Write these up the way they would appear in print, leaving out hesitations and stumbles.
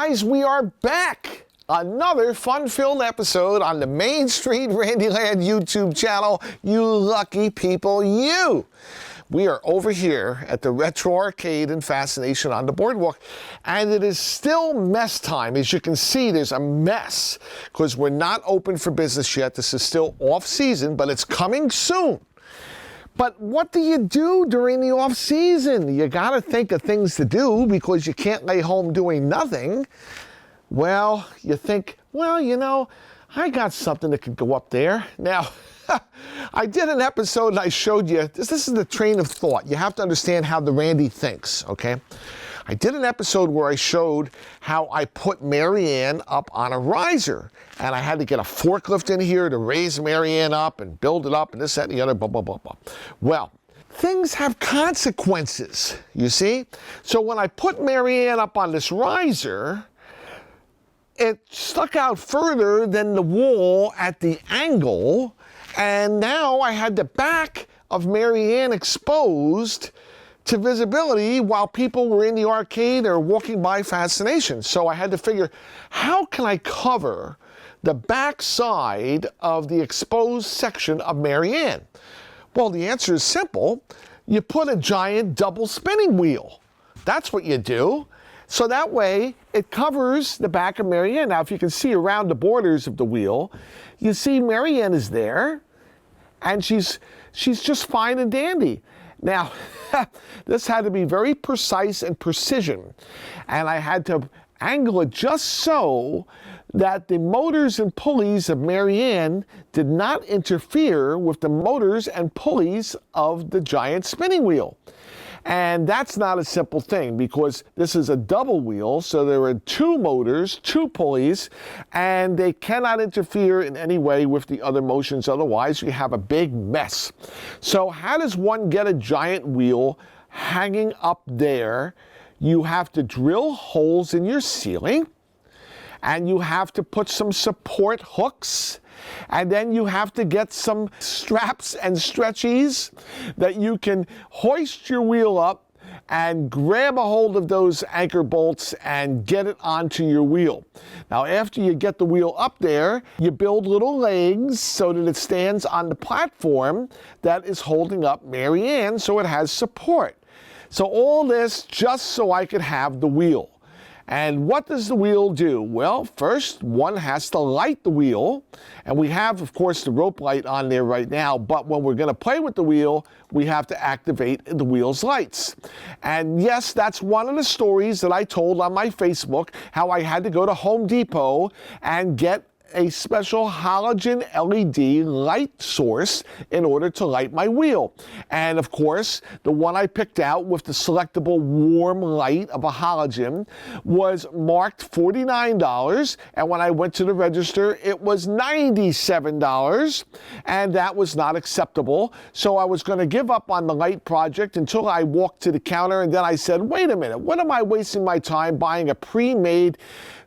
guys, we are back. Another fun-filled episode on the Main Street Randyland YouTube channel. You lucky people, you. We are over here at the Retro Arcade and Fascination on the Boardwalk, and it is still mess time. As you can see, there's a mess because we're not open for business yet. This is still off-season, but it's coming soon. But what do you do during the off-season? You got to think of things to do because you can't lay home doing nothing. Well, you think, well, you know, I got something that could go up there. Now, I did an episode and I showed you, this is the train of thought. You have to understand how the Randy thinks, okay? I did an episode where I showed how I put Marianne up on a riser. And I had to get a forklift in here to raise Marianne up and build it up and this, that, and the other, blah, blah, blah, blah. Well, things have consequences, you see? So when I put Marianne up on this riser, it stuck out further than the wall at the angle, and now I had the back of Marianne exposed to visibility while people were in the arcade or walking by Fascination. So I had to figure, how can I cover the back side of the exposed section of Marianne? Well, the answer is simple. You put a giant double spinning wheel. That's what you do. So that way, it covers the back of Marianne. Now, if you can see around the borders of the wheel, you see Marianne is there, and she's just fine and dandy. Now, this had to be very precise and precision, and I had to angle it just so that the motors and pulleys of Marianne did not interfere with the motors and pulleys of the giant spinning wheel. And that's not a simple thing because this is a double wheel, so there are two motors, two pulleys, and they cannot interfere in any way with the other motions. Otherwise, you have a big mess. So how does one get a giant wheel hanging up there? You have to drill holes in your ceiling, and you have to put some support hooks, and then you have to get some straps and stretchies that you can hoist your wheel up and grab a hold of those anchor bolts and get it onto your wheel. Now, after you get the wheel up there, you build little legs so that it stands on the platform that is holding up Marianne so it has support. So all this just so I could have the wheel. And what does the wheel do? Well, first, one has to light the wheel. And we have, of course, the rope light on there right now. But when we're going to play with the wheel, we have to activate the wheel's lights. And yes, that's one of the stories that I told on my Facebook, how I had to go to Home Depot and get a special halogen LED light source in order to light my wheel. And of course, the one I picked out with the selectable warm light of a halogen was marked $49, and when I went to the register, it was $97, and that was not acceptable. So I was going to give up on the light project until I walked to the counter, and then I said, wait a minute, what am I wasting my time buying a pre-made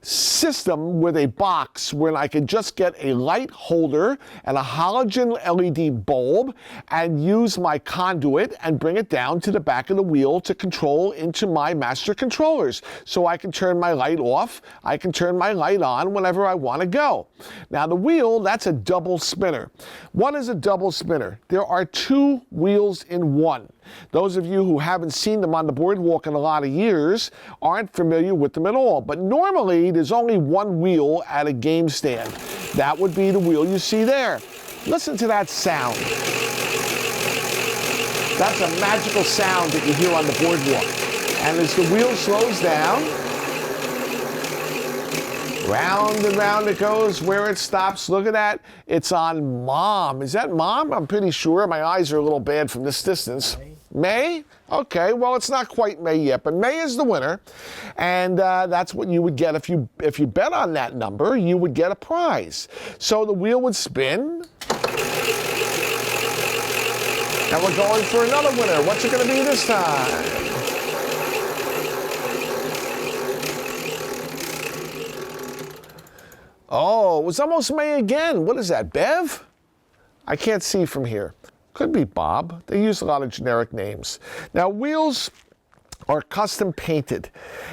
system with a box when I could just get a light holder and a halogen LED bulb and use my conduit and bring it down to the back of the wheel to control into my master controllers. So I can turn my light off, I can turn my light on whenever I want to go. Now the wheel, that's a double spinner. What is a double spinner? There are two wheels in one. Those of you who haven't seen them on the boardwalk in a lot of years aren't familiar with them at all. But normally, there's only one wheel at a game stand. That would be the wheel you see there. Listen to that sound. That's a magical sound that you hear on the boardwalk. And as the wheel slows down, round and round it goes. Where it stops, look at that. It's on Mom. Is that Mom? I'm pretty sure. My eyes are a little bad from this distance. May? Okay, well, it's not quite May yet, but May is the winner. And that's what you would get if you bet on that number, you would get a prize. So the wheel would spin. And we're going for another winner. What's it going to be this time? Oh, it was almost May again. What is that, Bev? I can't see from here. Could be Bob. They use a lot of generic names. Now, wheels are custom painted,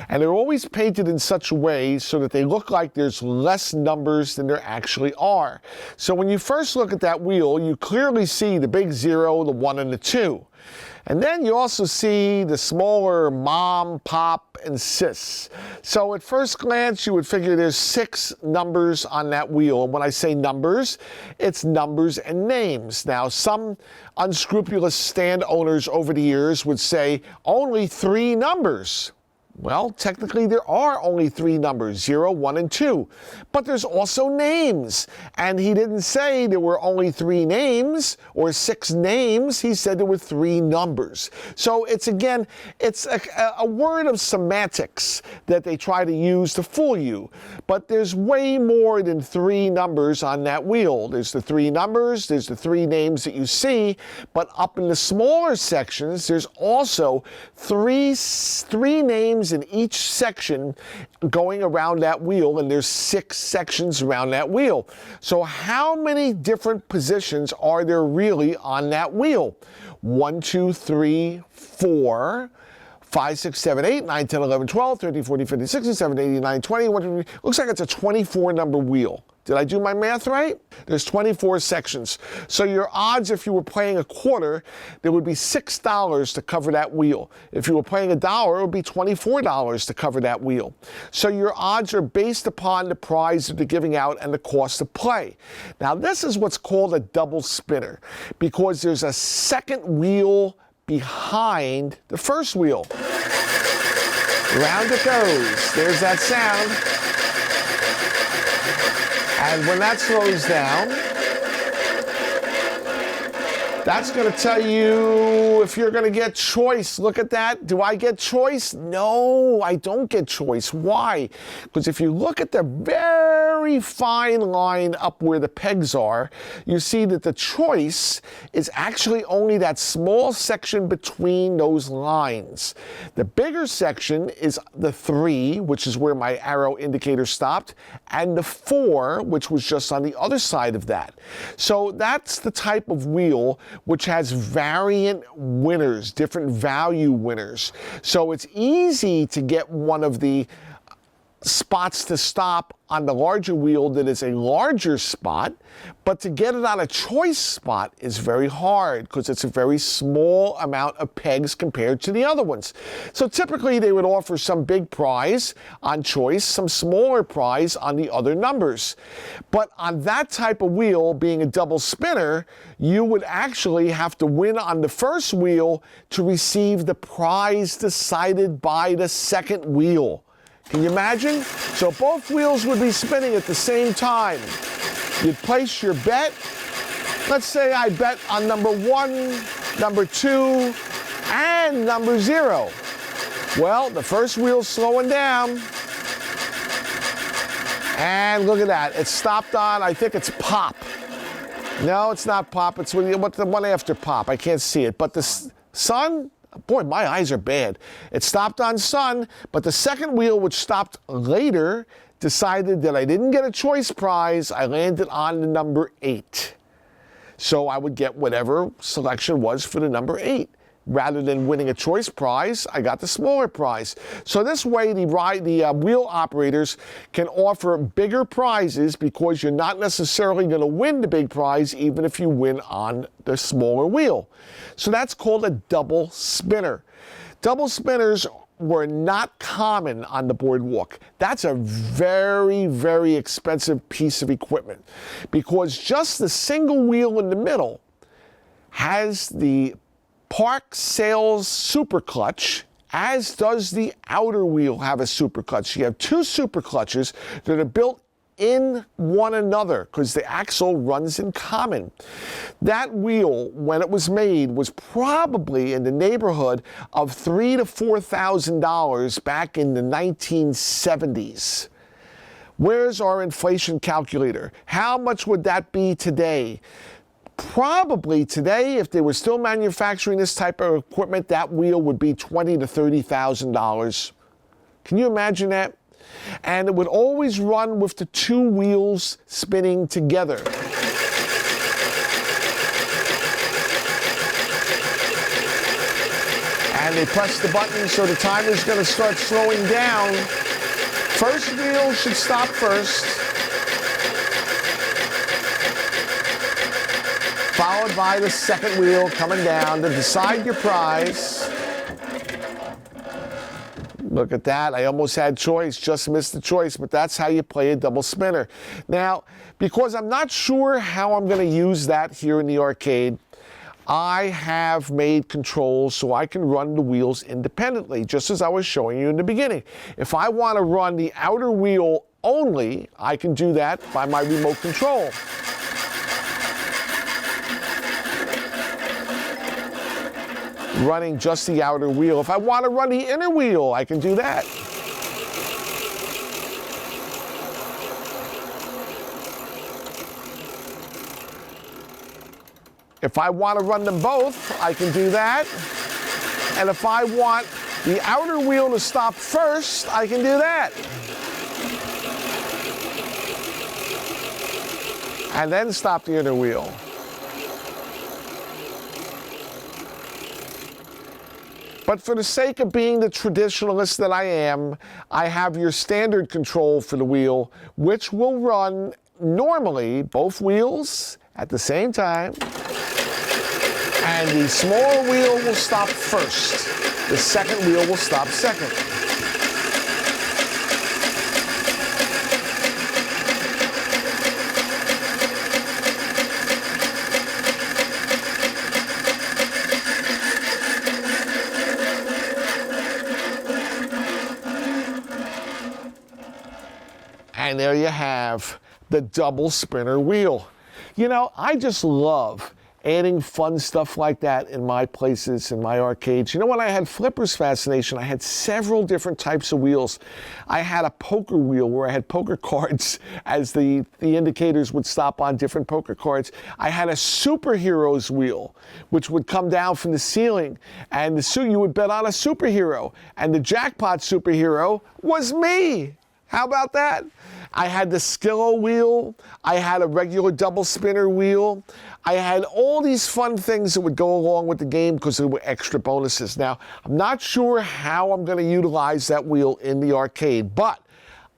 and they're always painted in such a way so that they look like there's less numbers than there actually are. So when you first look at that wheel, you clearly see the big 0, the 1, and the 2. And then you also see the smaller mom, pop, and sis. So at first glance, you would figure there's 6 numbers on that wheel. And when I say numbers, it's numbers and names. Now, some unscrupulous stand owners over the years would say only 3 numbers. Well, technically there are only 3 numbers, 0, 1, and 2. But there's also names. And he didn't say there were only 3 names or 6 names. He said there were 3 numbers. So it's a word of semantics that they try to use to fool you. But there's way more than 3 numbers on that wheel. There's the 3 numbers, there's the 3 names that you see. But up in the smaller sections, there's also three names in each section going around that wheel, and there's 6 sections around that wheel. So how many different positions are there really on that wheel? 1, 2, 3, 4, 5, 6, 7, 8, 9, 10, 11, 12, 13, 14, 15, 16, 17, 18, 19, 20. Looks like it's a 24 number wheel. Did I do my math right? There's 24 sections. So your odds, if you were playing a quarter, there would be $6 to cover that wheel. If you were playing $1, it would be $24 to cover that wheel. So your odds are based upon the prize that they're giving out and the cost to play. Now this is what's called a double spinner, because there's a second wheel behind the first wheel. Round it goes. There's that sound. And when that slows down, that's going to tell you if you're going to get choice. Look at that. Do I get choice? No, I don't get choice. Why? Because if you look at the very fine line up where the pegs are, you see that the choice is actually only that small section between those lines. The bigger section is the 3, which is where my arrow indicator stopped, and the 4, which was just on the other side of that. So that's the type of wheel which has variant winners, different value winners. So it's easy to get one of the spots to stop on the larger wheel that is a larger spot, but to get it on a choice spot is very hard because it's a very small amount of pegs compared to the other ones. So typically they would offer some big prize on choice, some smaller prize on the other numbers. But on that type of wheel, being a double spinner, you would actually have to win on the first wheel to receive the prize decided by the second wheel. Can you imagine? So both wheels would be spinning at the same time. You'd place your bet. Let's say I bet on number 1, number 2, and number 0. Well, the first wheel's slowing down. And look at that. It stopped on, I think it's pop. No, it's not pop. It's the one after pop. I can't see it. But the sun? Boy, my eyes are bad. It stopped on sun, but the second wheel, which stopped later, decided that I didn't get a choice prize. I landed on the number 8. So I would get whatever selection was for the number 8. Rather than winning a choice prize, I got the smaller prize. So this way, the wheel operators can offer bigger prizes because you're not necessarily going to win the big prize even if you win on the smaller wheel. So that's called a double spinner. Double spinners were not common on the boardwalk. That's a very, very expensive piece of equipment because just the single wheel in the middle has the Park Sales super clutch, as does the outer wheel have a super clutch. You have 2 super clutches that are built in one another because the axle runs in common. That wheel, when it was made, was probably in the neighborhood of $3,000 to $4,000 back in the 1970s. Where's our inflation calculator? How much would that be today? Probably today, if they were still manufacturing this type of equipment, that wheel would be $20,000 to $30,000. Can you imagine that? And it would always run with the 2 wheels spinning together. and they press the button, so the timer is going to start slowing down. First wheel should stop first, followed by the second wheel coming down to decide your prize. Look at that. I almost had choice, just missed the choice, but that's how you play a double spinner. Now, because I'm not sure how I'm going to use that here in the arcade, I have made controls so I can run the wheels independently, just as I was showing you in the beginning. If I want to run the outer wheel only, I can do that by my remote control. Running just the outer wheel. If I want to run the inner wheel, I can do that. If I want to run them both, I can do that. And if I want the outer wheel to stop first, I can do that. And then stop the inner wheel. But for the sake of being the traditionalist that I am, I have your standard control for the wheel, which will run normally both wheels at the same time. And the smaller wheel will stop first. The second wheel will stop second. And there you have the double spinner wheel. You know, I just love adding fun stuff like that in my places, in my arcades. You know, when I had Flipper's Fascination, I had several different types of wheels. I had a poker wheel where I had poker cards as the indicators would stop on different poker cards. I had a superheroes wheel, which would come down from the ceiling, and you would bet on a superhero, and the jackpot superhero was me. How about that? I had the Skillo wheel. I had a regular double spinner wheel. I had all these fun things that would go along with the game because there were extra bonuses. Now, I'm not sure how I'm going to utilize that wheel in the arcade, but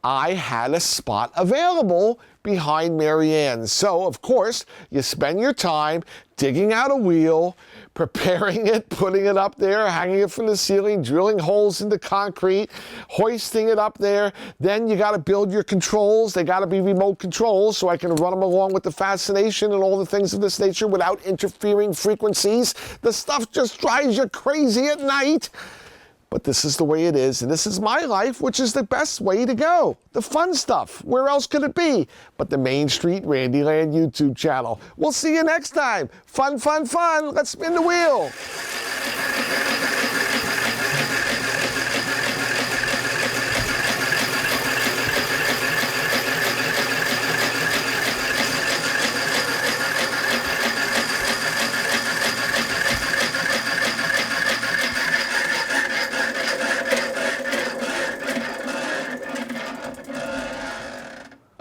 I had a spot available behind Mary Ann's. So, of course, you spend your time digging out a wheel, preparing it, putting it up there, hanging it from the ceiling, drilling holes in the concrete, hoisting it up there. Then you got to build your controls. They got to be remote controls so I can run them along with the Fascination and all the things of this nature without interfering frequencies. The stuff just drives you crazy at night. But this is the way it is, and this is my life, which is the best way to go. The fun stuff. Where else could it be but the Main Street Randyland YouTube channel? We'll see you next time. Fun, fun, fun. Let's spin the wheel.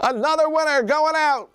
Another winner going out.